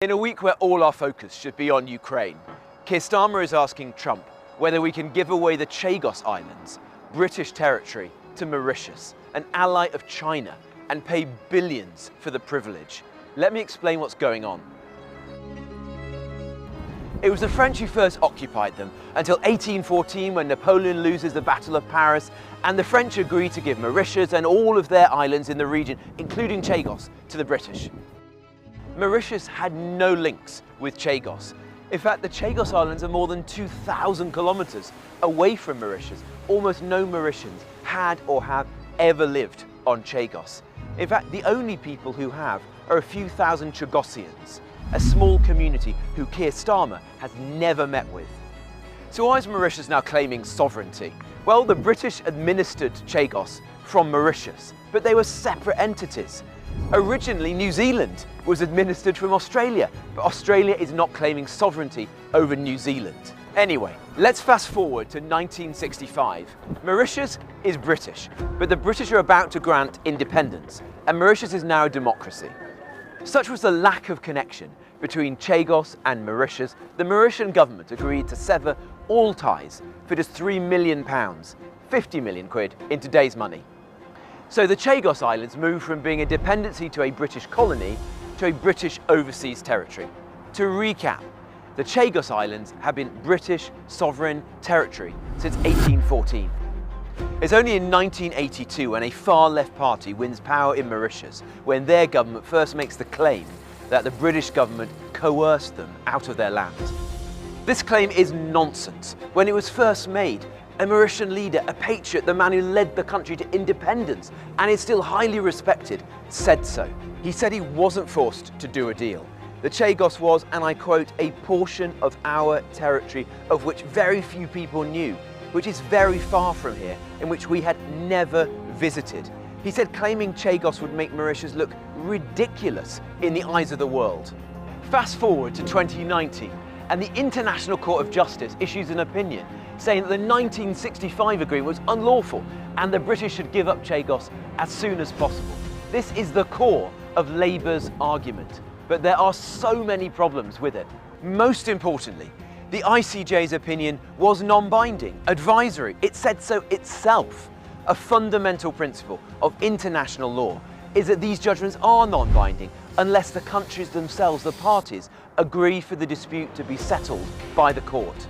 In a week where all our focus should be on Ukraine, Keir Starmer is asking Trump whether we can give away the Chagos Islands, British territory, to Mauritius, an ally of China, and pay billions for the privilege. Let me explain what's going on. It was the French who first occupied them until 1814, when Napoleon loses the Battle of Paris, and the French agree to give Mauritius and all of their islands in the region, including Chagos, to the British. Mauritius had no links with Chagos. In fact, the Chagos Islands are more than 2,000 kilometers away from Mauritius. Almost no Mauritians had or have ever lived on Chagos. In fact, the only people who have are a few thousand Chagosians, a small community who Keir Starmer has never met with. So why is Mauritius now claiming sovereignty? Well, the British administered Chagos from Mauritius, but they were separate entities. Originally, New Zealand was administered from Australia, but Australia is not claiming sovereignty over New Zealand. Anyway, let's fast forward to 1965. Mauritius is British, but the British are about to grant independence, and Mauritius is now a democracy. Such was the lack of connection between Chagos and Mauritius, the Mauritian government agreed to sever all ties for just £3 million, 50 million quid in today's money. So the Chagos Islands moved from being a dependency to a British colony to a British overseas territory. To recap, the Chagos Islands have been British sovereign territory since 1814. It's only in 1982 when a far-left party wins power in Mauritius, when their government first makes the claim that the British government coerced them out of their land. This claim is nonsense. When it was first made, a Mauritian leader, a patriot, the man who led the country to independence and is still highly respected, said so. He said he wasn't forced to do a deal. The Chagos was, and I quote, a portion of our territory of which very few people knew, which is very far from here, in which we had never visited. He said claiming Chagos would make Mauritius look ridiculous in the eyes of the world. Fast forward to 2019, and the International Court of Justice issues an opinion saying that the 1965 agreement was unlawful and the British should give up Chagos as soon as possible. This is the core of Labour's argument, but there are so many problems with it. Most importantly, the ICJ's opinion was non-binding, advisory. It said so itself. A fundamental principle of international law is that these judgments are non-binding unless the countries themselves, the parties, agree for the dispute to be settled by the court.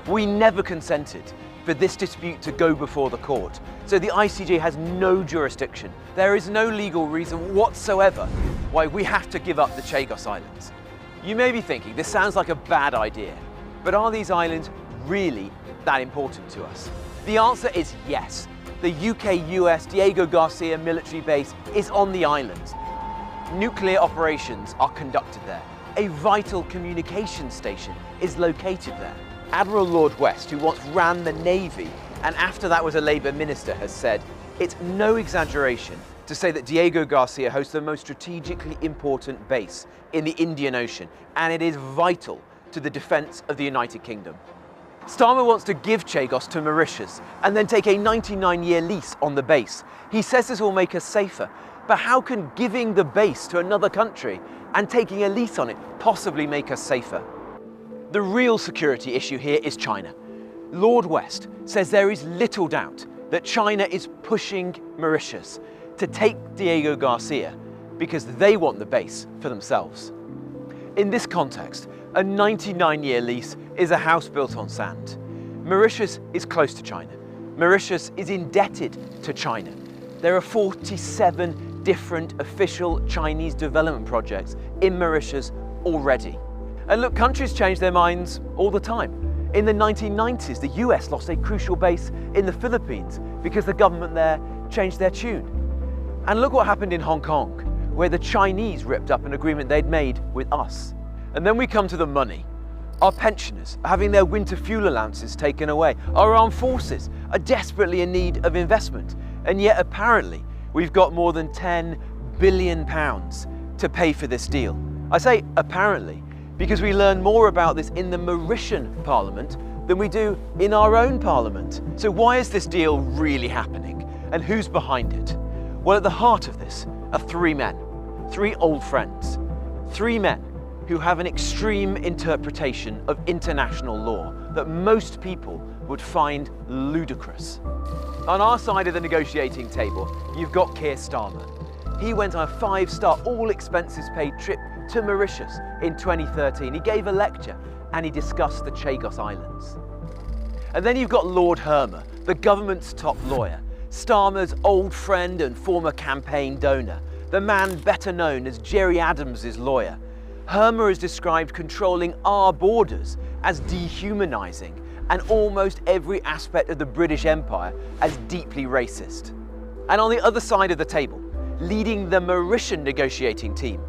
We never consented for this dispute to go before the court, so the ICJ has no jurisdiction. There is no legal reason whatsoever why we have to give up the Chagos Islands. You may be thinking, this sounds like a bad idea, but are these islands really that important to us? The answer is yes. The UK-US Diego Garcia military base is on the islands. Nuclear operations are conducted there. A vital communication station is located there. Admiral Lord West, who once ran the Navy and after that was a Labour minister, has said, it's no exaggeration to say that Diego Garcia hosts the most strategically important base in the Indian Ocean, and it is vital to the defence of the United Kingdom. Starmer wants to give Chagos to Mauritius and then take a 99-year lease on the base. He says this will make us safer, but how can giving the base to another country and taking a lease on it possibly make us safer? The real security issue here is China. Lord West says there is little doubt that China is pushing Mauritius to take Diego Garcia because they want the base for themselves. In this context, a 99-year lease is a house built on sand. Mauritius is close to China. Mauritius is indebted to China. There are 47 different official Chinese development projects in Mauritius already. And look, countries change their minds all the time. In the 1990s, the US lost a crucial base in the Philippines because the government there changed their tune. And look what happened in Hong Kong, where the Chinese ripped up an agreement they'd made with us. And then we come to the money. Our pensioners are having their winter fuel allowances taken away. Our armed forces are desperately in need of investment. And yet apparently we've got more than £10 billion to pay for this deal. I say apparently because we learn more about this in the Mauritian Parliament than we do in our own Parliament. So why is this deal really happening? And who's behind it? Well, at the heart of this are three men, three old friends, three men who have an extreme interpretation of international law that most people would find ludicrous. On our side of the negotiating table, you've got Keir Starmer. He went on a 5-star, all-expenses-paid trip to Mauritius in 2013. He gave a lecture and he discussed the Chagos Islands. And then you've got Lord Hermer, the government's top lawyer, Starmer's old friend and former campaign donor, the man better known as Gerry Adams' lawyer. Hermer has described controlling our borders as dehumanising and almost every aspect of the British Empire as deeply racist. And on the other side of the table, leading the Mauritian negotiating team,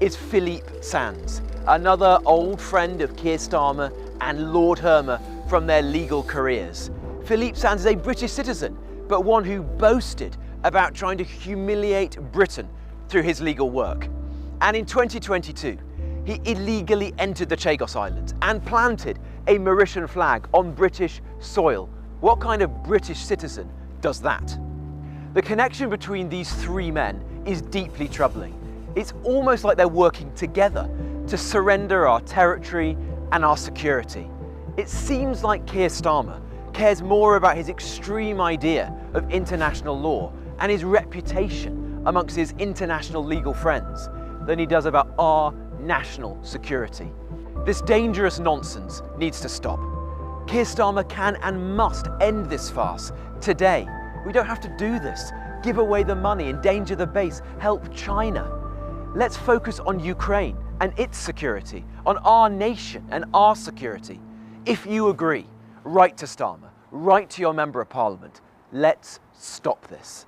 is Philippe Sands, another old friend of Keir Starmer and Lord Hermer from their legal careers. Philippe Sands is a British citizen, but one who boasted about trying to humiliate Britain through his legal work. And in 2022, he illegally entered the Chagos Islands and planted a Mauritian flag on British soil. What kind of British citizen does that? The connection between these three men is deeply troubling. It's almost like they're working together to surrender our territory and our security. It seems like Keir Starmer cares more about his extreme idea of international law and his reputation amongst his international legal friends than he does about our national security. This dangerous nonsense needs to stop. Keir Starmer can and must end this farce today. We don't have to do this. Give away the money, endanger the base, help China. Let's focus on Ukraine and its security, on our nation and our security. If you agree, write to Starmer, write to your Member of Parliament. Let's stop this.